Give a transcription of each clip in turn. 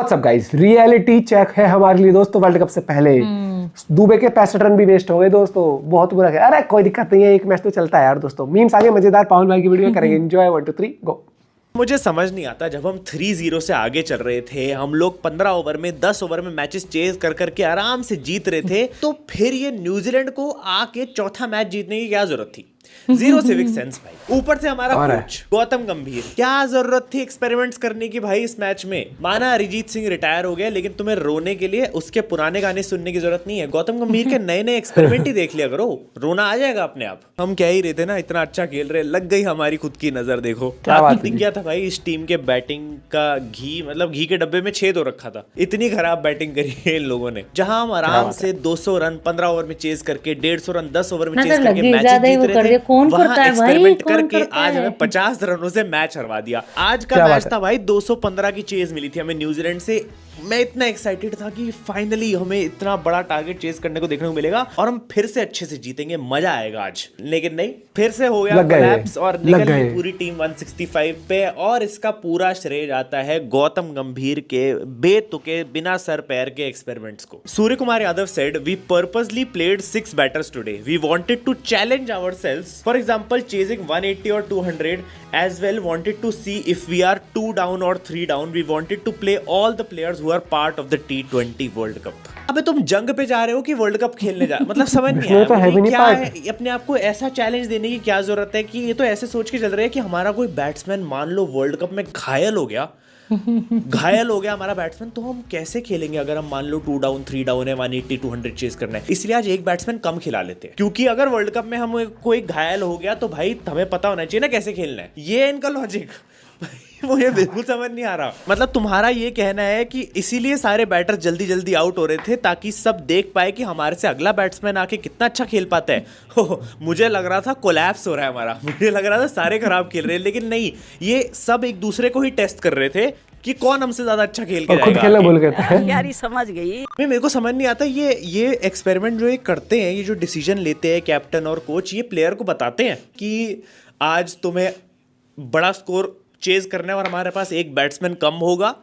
WhatsApp guys, reality check है हमारे लिए दोस्तों। वर्ल्ड कप से पहले दुबे के 65 रन भी वेस्ट हो गए दोस्तों, बहुत बुरा गया। अरे कोई दिक्कत नहीं है, एक मैच तो चलता है यार दोस्तों। मीम्स आगे मजेदार, पावन भाई की वीडियो करेंगे एंजॉय। 1 2 3 गो। मुझे समझ नहीं आता, जब हम 3-0 से आगे चल रहे थे, हम लोग 15 ओवर में 10 ओवर में मैचेस चेज कर करके आराम से जीत रहे थे, तो फिर ये न्यूजीलैंड को आके चौथा मैच जीतने की क्या जरूरत थी? जीरो सिविक सेंस भाई। ऊपर से हमारा कोच गौतम गंभीर, क्या जरूरत थी एक्सपेरिमेंट्स करने की भाई इस मैच में? माना अरिजीत सिंह रिटायर हो गया, लेकिन तुम्हें रोने के लिए उसके पुराने गाने सुनने की जरूरत नहीं है। गौतम गंभीर के नए नए एक्सपेरिमेंट ही देख लिया करो, रोना आ जाएगा अपने आप। हम कह ही रहे थे ना, इतना अच्छा खेल रहे, लग गई हमारी खुद की नजर। देखो क्या दिख गया था भाई इस टीम के बैटिंग का घी, मतलब घी के डब्बे में छेद हो रखा था। इतनी खराब बैटिंग करी है इन लोगों ने। जहां हम आराम से 200 रन 15 ओवर में चेज करके, 150 रन 10 ओवर में चेज करके मैच जीत रहे थे, वहां एक्सपेरिमेंट करके आज हमें 50 रनों से मैच हरवा दिया। आज का मैच था भाई 215 की चेज मिली थी हमें न्यूजीलैंड से। मैं इतना एक्साइटेड था कि फाइनली हमें इतना बड़ा टारगेट चेज करने को देखने को मिलेगा और हम फिर से अच्छे से जीतेंगे, मजा आएगा आज। लेकिन नहीं, फिर से हो गया कोलैप्स और निकल गई पूरी टीम 165 पे। और इसका पूरा श्रेय जाता है गौतम गंभीर के बेतुके बिना सर पैर के एक्सपेरिमेंट्स को। Surya Kumar Yadav said, we purposely played 6 batters today, we wanted to challenge ourselves, for example chasing 180 और 200, as well wanted to see if we are 2 down or 3 down, we wanted to play all the players who are part of the T20 World Cup। अबे तुम जंग पे जा रहे हो कि world cup खेलने जा, मतलब समझ नहीं आया मुझे क्या है अपने आप को ऐसा चैलेंज देने की क्या जरूरत है कि ये तो ऐसे सोच के चल रहे हैं कि हमारा कोई बैट्समैन मान लो वर्ल्ड कप में घायल हो गया हमारा बैट्समैन, तो हम कैसे खेलेंगे अगर हम मान लो 2 डाउन 3 डाउन है, 180 200 चेज करना है। इसलिए आज एक बैट्समैन कम खिला लेते हैं, क्योंकि अगर वर्ल्ड कप में हम कोई घायल हो गया तो भाई हमें पता होना चाहिए ना कैसे खेलना है। ये इनका लॉजिक मुझे बिल्कुल समझ नहीं आ रहा। मतलब तुम्हारा ये कहना है कि इसीलिए सारे बैटर जल्दी जल्दी आउट हो रहे थे ताकि सब देख पाए कि हमारे से अगला बैट्समैन आके कितना अच्छा खेल पाता है। मुझे लग रहा था कोलैप्स हो रहा है हमारा, मुझे लग रहा था सारे खराब खेल रहे हैं, लेकिन नहीं, ये सब एक दूसरे को ही टेस्ट कर रहे थे कि कौन हमसे ज्यादा अच्छा खेल के खुद खेलना भूल गए थे। यार समझ गई। मेरे को समझ नहीं आता ये एक्सपेरिमेंट जो ये करते हैं, ये जो डिसीजन लेते हैं कैप्टन और कोच, ये प्लेयर को बताते हैं कि आज तुम्हें बड़ा स्कोर चेज करना है और हमारे पास एक बैट्समैन कम होगा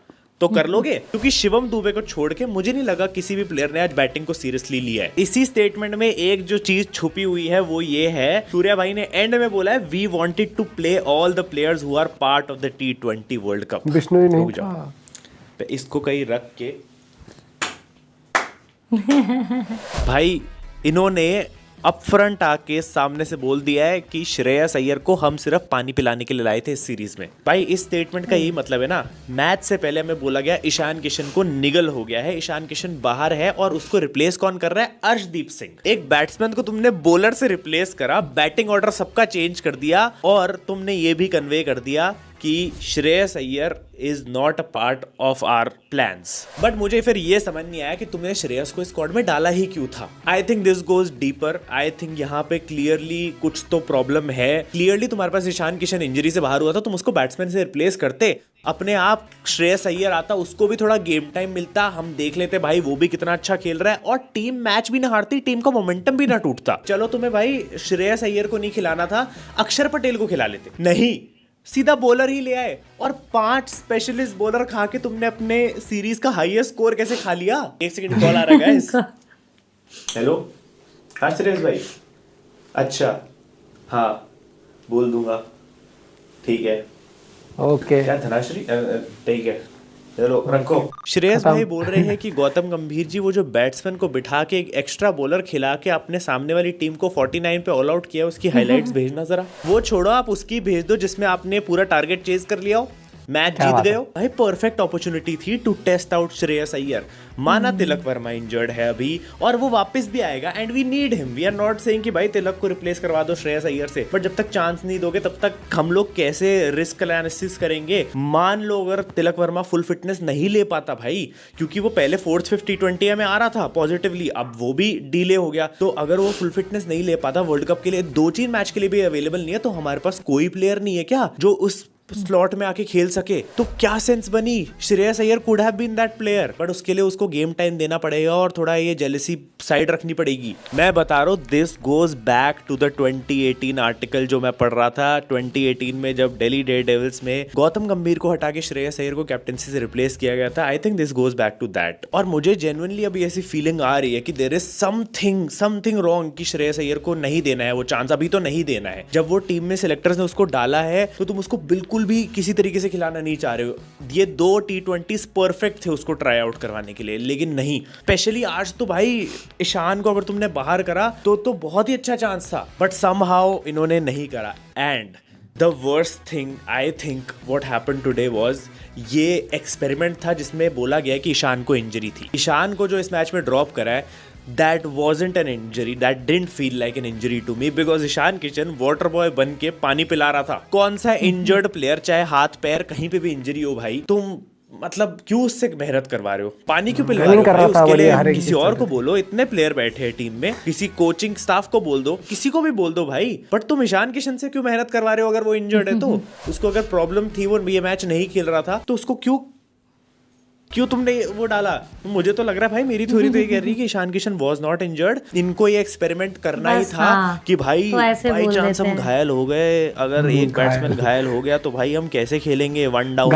तो कर लोगे। क्योंकि शिवम दुबे को छोड़ के मुझे नहीं लगा किसी भी प्लेयर ने आज बैटिंग को सीरियसली लिया है। इसी स्टेटमेंट में एक जो चीज छुपी हुई है वो ये है, सूर्या भाई ने एंड में बोला है, we wanted to play all the players who are part of the T20 world cup. Vishnu ही नहीं था। इसको कहीं रख के भाई इन्होंने अपफ्रंट आके सामने से बोल दिया है कि श्रेयस अय्यर को हम सिर्फ पानी पिलाने के लिए लाए थे इस सीरीज में। भाई इस स्टेटमेंट का यही मतलब है ना, मैच से पहले हमें बोला गया ईशान किशन को निगल हो गया है, ईशान किशन बाहर है और उसको रिप्लेस कौन कर रहा है? अर्शदीप सिंह। एक बैट्समैन को तुमने बॉलर से रिप्लेस करा, बैटिंग ऑर्डर सबका चेंज कर दिया और तुमने ये भी कन्वे कर दिया कि Shreyas Iyer is not a part of our plans. But मुझे फिर ये समझ नहीं आया कि तुमने श्रेयस को स्क्वाड में डाला ही क्यों था। I think this goes deeper. I think यहाँ पे क्लियरली कुछ तो प्रॉब्लम है। क्लियरली तुम्हारे पास ईशान किशन इंजरी से बाहर हुआ था, तुम उसको बैट्समैन से रिप्लेस करते, अपने आप श्रेयस अय्यर आता, उसको भी थोड़ा गेम टाइम मिलता, हम देख लेते भाई वो भी कितना अच्छा खेल रहा है और टीम मैच भी ना हारती, टीम का मोमेंटम भी ना टूटता। चलो तुम्हें भाई श्रेयस अय्यर को नहीं खिलाना था, अक्षर पटेल को खिला लेते। नहीं, सीधा बॉलर ही ले आए और 5 स्पेशलिस्ट बॉलर खा के तुमने अपने सीरीज का हाईएस्ट स्कोर कैसे खा लिया? एक सेकंड, कॉल आ रहा है गाइस। हेलो, हाँ श्रेयस भाई, अच्छा हाँ बोल दूंगा, ठीक है ओके। क्या धनाश्री, ठीक है चलो रखो। श्रेयस भाई बोल रहे हैं कि गौतम गंभीर जी वो जो बैट्समैन को बिठा के एक एक्स्ट्रा बॉलर खिला के अपने सामने वाली टीम को 49 पे ऑल आउट किया, उसकी हाइलाइट्स भेजना जरा। वो छोड़ो, आप उसकी भेज दो जिसमें आपने पूरा टारगेट चेज कर लिया हो, मैच जीत गए हो। भाई परफेक्ट अपॉर्चुनिटी थी to test out Shreyas Iyer. माना तिलक वर्मा इंजर्ड है अभी और वो वापस भी आएगा and we need him. We are not saying कि भाई तिलक को रिप्लेस करवा दो श्रेयस अय्यर से, बट जब तक चांस नहीं दोगे तब तक हम लोग कैसे रिस्क एनालिसिस करेंगे? मान लो अगर तिलक वर्मा फुल फिटनेस नहीं ले पाता भाई, क्योंकि वो पहले 4th 50 T20 में आ रहा था पॉजिटिवली, अब वो भी डिले हो गया, तो अगर वो फुल फिटनेस नहीं ले पाता वर्ल्ड कप के लिए, 2-3 मैच के लिए भी अवेलेबल नहीं है, तो हमारे पास कोई प्लेयर नहीं है क्या जो उस स्लॉट में आके खेल सके, तो क्या सेंस बनी? Shreyas Iyer could have been that player, but उसके लिए उसको गेम टाइम देना पड़ेगा और थोड़ा ये जेलसी साइड रखनी पड़ेगी। मैं बता रहा हूँ, this goes back to the 2018 article जो मैं पढ़ रहा था 2018 में, जब दिल्ली डेयरडेविल्स में गौतम गंभीर को हटा के श्रेयस अय्यर को कैप्टनसी से रिप्लेस किया गया था। I think this goes back to that. और मुझे जेन्युइनली अभी ऐसी फीलिंग आ रही है कि देयर इज समथिंग रॉन्ग कि श्रेयस अय्यर को नहीं देना है वो चांस, अभी तो नहीं देना है। जब वो टीम में सिलेक्टर्स ने उसको डाला है तो तुम उसको बिल्कुल भी किसी तरीके से खिलाना नहीं चाह रहे हो। ये 2 T20s परफेक्ट थे उसको ट्राई आउट करवाने के लिए, लेकिन नहीं। स्पेशली आज तो भाई ईशान को अगर तुमने बाहर करा तो बहुत ही अच्छा चांस था, बट समहाउ इन्होंने नहीं करा। And the worst thing I think what happened today was, ये एक्सपेरिमेंट था जिसमें बोला गया कि ईशान को इंजरी थी। ईशान को जो इस मैच में ड्रॉप करा है, that wasn't an injury, that didn't feel like an injury to me, because Ishan Kishan water boy बन के पानी पिला रहा था। कौन सा इंजर्ड प्लेयर, चाहे हाथ पैर कहीं पे भी इंजरी हो भाई, तुम मतलब क्यों उससे मेहनत करवा रहे हो? पानी क्यों पिला रहे हो भाई? उसके लिए किसी और को बोलो, इतने प्लेयर बैठे हैं टीम में, किसी कोचिंग स्टाफ को बोल दो, किसी को भी बोल दो भाई। बट तुम ईशान किशन से क्यों मेहनत करवा रहे हो? अगर वो इंजर्ड है तो उसको अगर प्रॉब्लम थी, वो ये मैच नहीं खेल रहा था, तो उसको क्यों तुमने वो डाला? मुझे तो लग रहा है भाई, मेरी थ्योरी तो ये कह रही है कि Ishan Kishan was not injured. इनको ये एक्सपेरिमेंट करना ही था कि भाई बाई चांस हम घायल हो गए, अगर एक बैट्समैन घायल हो गया तो भाई हम कैसे खेलेंगे? 1 डाउन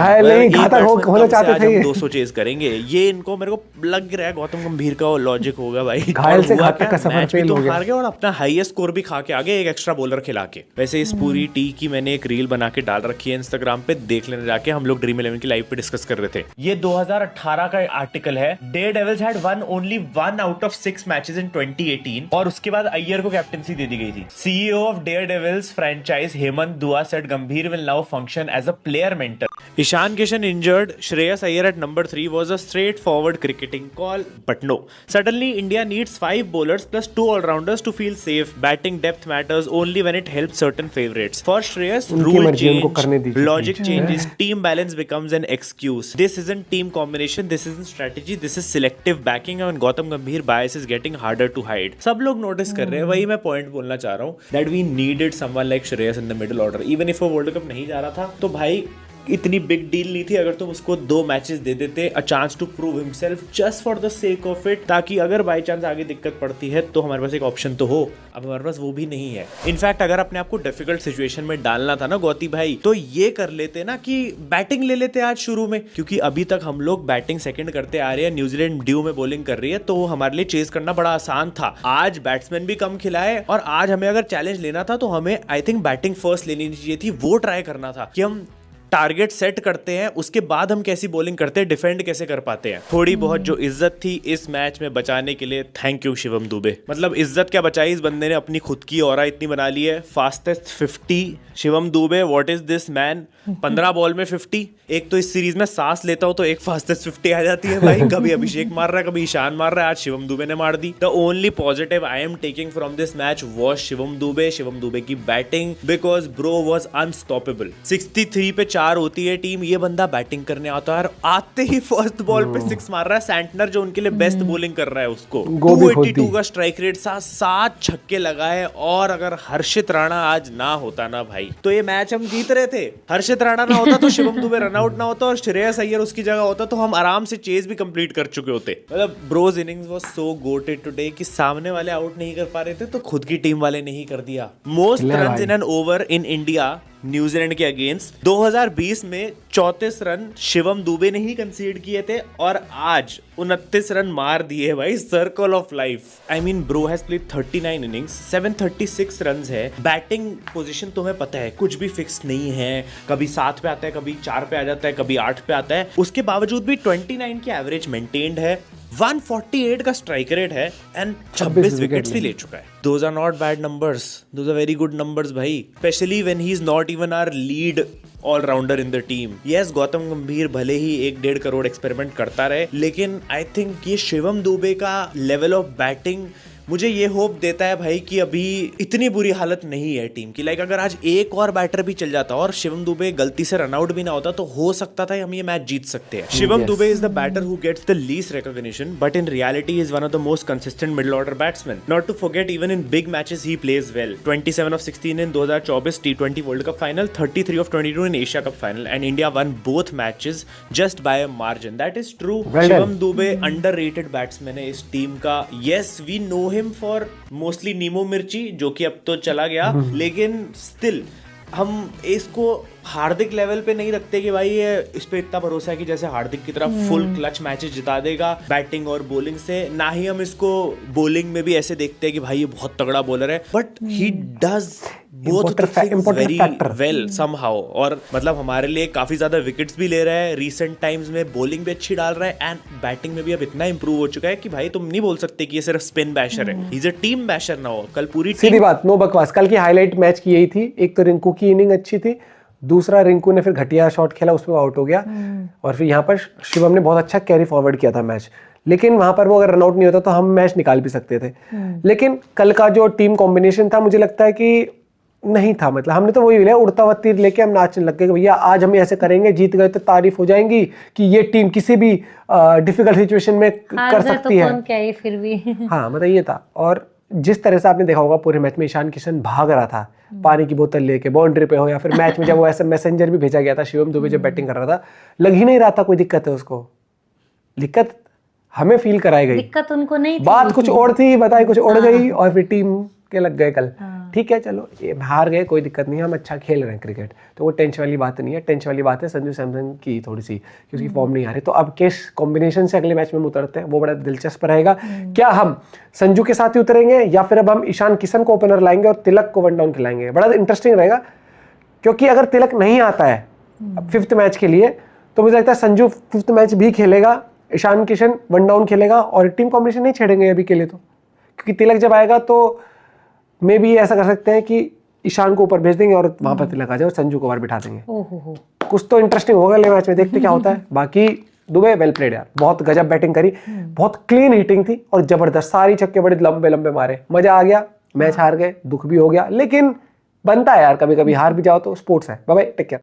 होना चाहते थे, 200 चेज करेंगे। ये इनको मेरे को लग रहा है गौतम गंभीर का लॉजिक होगा भाई। घायल से घातक का सफर फेल हो गया हार गए और अपना हाईएस्ट स्कोर भी खा के आगे, एक एक्स्ट्रा बॉलर खिला के। वैसे इस पूरी टी की मैंने एक रील बना के डाल रखी है इंस्टाग्राम पे, देख लेने जाके। हम लोग ड्रीम 11 की लाइव पे डिस्कस कर रहे थे। ये 2018 का आर्टिकल है। Daredevils had one only 1 out of 6 matches in 2018 और उसके बाद अय्यर को कैप्टनसी दे दी गई थी। CEO of Daredevils franchise Hemant Dua said Gambhir will now function as a player mentor. Ishan Kishan injured, Shreyas Iyer at number 3 was a straightforward cricketing call, but no. Suddenly India needs 5 bowlers plus 2 all-rounders to feel safe. Batting depth matters only when it helps certain favorites. For Shreyas, rule change, logic changes, team balance becomes an excuse. This isn't team combination, this isn't strategy, this is selective backing, and Gautam Gambhir bias is getting harder to hide. सब लोग notice कर रहे हैं, वही मैं point बोलना चाह रहा हूँ, that we needed someone like Shreyas in the middle order. Even if वो वर्ल्ड कप नहीं जा रहा था तो भाई इतनी बिग डील नहीं थी अगर तुम उसको 2 मैचेस दे देते, a chance to prove himself just for the sake of it, ताकि अगर बाई चांस आगे दिक्कत पड़ती है तो हमारे पास एक ऑप्शन तो हो। अब हमारे पास वो भी नहीं है। इनफैक्ट अगर अपने आप को डिफिकल्ट सिचुएशन में डालना था ना गौती भाई, तो ये कर लेते ना कि बैटिंग ले लेते आज शुरू में, क्योंकि अभी तक हम लोग बैटिंग सेकंड करते आ रहे हैं। न्यूजीलैंड ड्यू में बॉलिंग कर रही है तो हमारे लिए चेज करना बड़ा आसान था। आज बैट्समैन भी कम खिलाए और आज हमें अगर चैलेंज लेना था तो हमें आई थिंक बैटिंग फर्स्ट लेनी चाहिए थी। वो ट्राई करना था कि हम टारगेट सेट करते हैं, उसके बाद हम कैसी बॉलिंग करते हैं, डिफेंड कैसे कर पाते हैं। थोड़ी बहुत जो इज्जत थी इस मैच में बचाने के लिए, थैंक यू शिवम दुबे। मतलब इज्जत क्या बचाई इस बंदे ने, अपनी खुद की ऑरा इतनी बना ली है। Fastest 50 Shivam Dubey, what is this man. 15 ball में 50। एक तो इस सीरीज में सांस लेता हूं तो एक फास्टेस्ट 50 आ जाती है भाई। कभी अभिषेक मार रहा है, कभी ईशान मार रहा है, आज शिवम दुबे ने मार दी। The only positive I am taking from this match was Shivam Dube की batting, because bro was unstoppable. 63 पे 4 होती है टीम, ये बंदा बैटिंग करने आता है, आते ही फर्स्ट बॉल पे 6 मार रहा है। सैंटनर जो उनके लिए बेस्ट बॉलिंग कर रहा है उसको 282 का स्ट्राइक रेट, 7 छक्के लगाए। और अगर हर्षित राणा आज ना होता ना भाई तो ये मैच हम जीत रहे थे। हर्षित राणा ना होता तो शिवम दुबे रन आउट ना होता और श्रेयस अय्यर उसकी जगह होता तो हम आराम से चेज भी कंप्लीट कर चुके होते। मतलब bro's innings was so goated today कि सामने वाले आउट नहीं कर पा रहे थे तो खुद की टीम वाले नहीं कर दिया। Most runs in an over in India New Zealand के अगेंस्ट 2020 में 34 रन शिवम दुबे ने ही कंसीड किए थे और आज 29 रन मार दिए भाई। Circle of life. I mean bro has played 39 innings, 736 runs है। बैटिंग पोजीशन तुम्हें पता है कुछ भी फिक्स नहीं है, कभी 7 पे आता है, कभी 4 पे आ जाता है, कभी 8 पे आता है। उसके बावजूद भी 29 की एवरेज मेंटेन्ड है, 148 का स्ट्राइक रेट है एंड 26 विकेट्स भी ले चुका है। Those are not bad numbers. Those are very good numbers भाई, especially when he is not even our lead all rounder in the team. Yes, Gautam Gambhir भले ही 1.5 करोड़ एक्सपेरिमेंट करता रहे, लेकिन आई थिंक ये शिवम दुबे का लेवल ऑफ बैटिंग मुझे ये होप देता है भाई कि अभी इतनी बुरी हालत नहीं है टीम की। लाइक अगर आज एक और बैटर भी चल जाता और शिवम दुबे गलती से रनआउट भी ना होता तो हो सकता था हम ये मैच जीत सकते हैं। Shivam Dube is the batter who gets the least recognition but in reality is one of the most consistent middle order batsman. Not to forget even in big matches he plays well. 27 of 16 in 2024 T20 World Cup final, 33 of 22 in Asia Cup final, and India won both matches just by a margin. That is true. Shivam Dube underrated batsman है इस team का। Yes, we know him for mostly नीमो मिर्ची जो कि अब तो चला गया, लेकिन still हम इसको हार्दिक लेवल पे नहीं रखते कि भाई ये इस पे इतना भरोसा है कि जैसे हार्दिक की तरह फुल क्लच मैचेस जिता देगा बैटिंग और बॉलिंग से। ना ही हम इसको बॉलिंग में भी ऐसे देखते हैं कि भाई ये बहुत तगड़ा बॉलर है, but he does both very well somehow. और मतलब हमारे लिए काफी ज्यादा विकेट्स भी ले रहा है रिसेंट टाइम्स में, बॉलिंग भी अच्छी डाल रहा है एंड बैटिंग में भी अब इतना इंप्रूव हो चुका है कि भाई तुम नहीं बोल सकते कि ये सिर्फ स्पिन बैशर है, ही इज अ टीम बैशर ना हो। कल पूरी सीधी बात, नो बकवास। कल की हाईलाइट मैच की यही थी, एक तो रिंकू की इनिंग अच्छी थी, दूसरा रिंकू ने फिर घटिया शॉट खेला, उसमें आउट हो गया, और फिर यहाँ पर शिवम ने बहुत अच्छा कैरी फॉरवर्ड किया था मैच। लेकिन वहां पर वो अगर रनआउट नहीं होता तो हम मैच निकाल भी सकते थे। लेकिन कल का जो टीम कॉम्बिनेशन था मुझे लगता है कि नहीं था, मतलब हमने तो वही लिया उड़ता हुआ तीर लेके हम नाचने लग गए कि भैया आज हम ऐसे करेंगे, जीत गए तो तारीफ हो जाएंगी कि ये टीम किसी भी डिफिकल्ट सिचुएशन में कर सकती है। क्या है फिर भी हाँ मतलब ये था। और जिस तरह से आपने देखा होगा पूरे मैच में ईशान किशन भाग रहा था पानी की बोतल लेके बाउंड्री पे हो, या फिर मैच में जब वो ऐसा मैसेंजर भी भेजा गया था शिवम दुबे जब बैटिंग कर रहा था, लग ही नहीं रहा था कोई दिक्कत है उसको। दिक्कत हमें फील कराई गई, दिक्कत उनको नहीं थी। बात कुछ और थी, बताई कुछ और गई, और फिर टीम के लग गए कल। ठीक है चलो ये हार गए, कोई दिक्कत नहीं है, हम अच्छा खेल रहे हैं क्रिकेट, तो वो टेंशन वाली बात नहीं है। टेंशन वाली बात है संजू सैमसन की थोड़ी सी, कि उसकी फॉर्म नहीं आ रही। तो अब किस कॉम्बिनेशन से अगले मैच में उतरते हैं वो बड़ा दिलचस्प रहेगा। क्या हम संजू के साथ ही उतरेंगे या फिर अब हम ईशान किशन को ओपनर लाएंगे और तिलक को वन डाउन खिलाएंगे? बड़ा इंटरेस्टिंग रहेगा, क्योंकि अगर तिलक नहीं आता है फिफ्थ मैच के लिए तो मुझे लगता है संजू फिफ्थ मैच भी खेलेगा, ईशान किशन वन डाउन खेलेगा, और टीम कॉम्बिनेशन नहीं छेड़ेंगे अभी के लिए तो, क्योंकि तिलक जब आएगा तो मे भी ऐसा कर सकते हैं कि ईशान को ऊपर भेज देंगे और वहां पर तिलक आ जाए और संजू को बाहर बिठा देंगे। कुछ तो इंटरेस्टिंग होगा अगले मैच में, देखते क्या होता है। बाकी दुबे वेल प्लेड यार, बहुत गजब बैटिंग करी, बहुत क्लीन हिटिंग थी और जबरदस्त, सारी छक्के बड़े लंबे लंबे मारे, मजा आ गया। मैच हार गए, दुख भी हो गया, लेकिन बनता है यार, कभी कभी हार भी जाओ तो स्पोर्ट्स है। Bye bye, take care.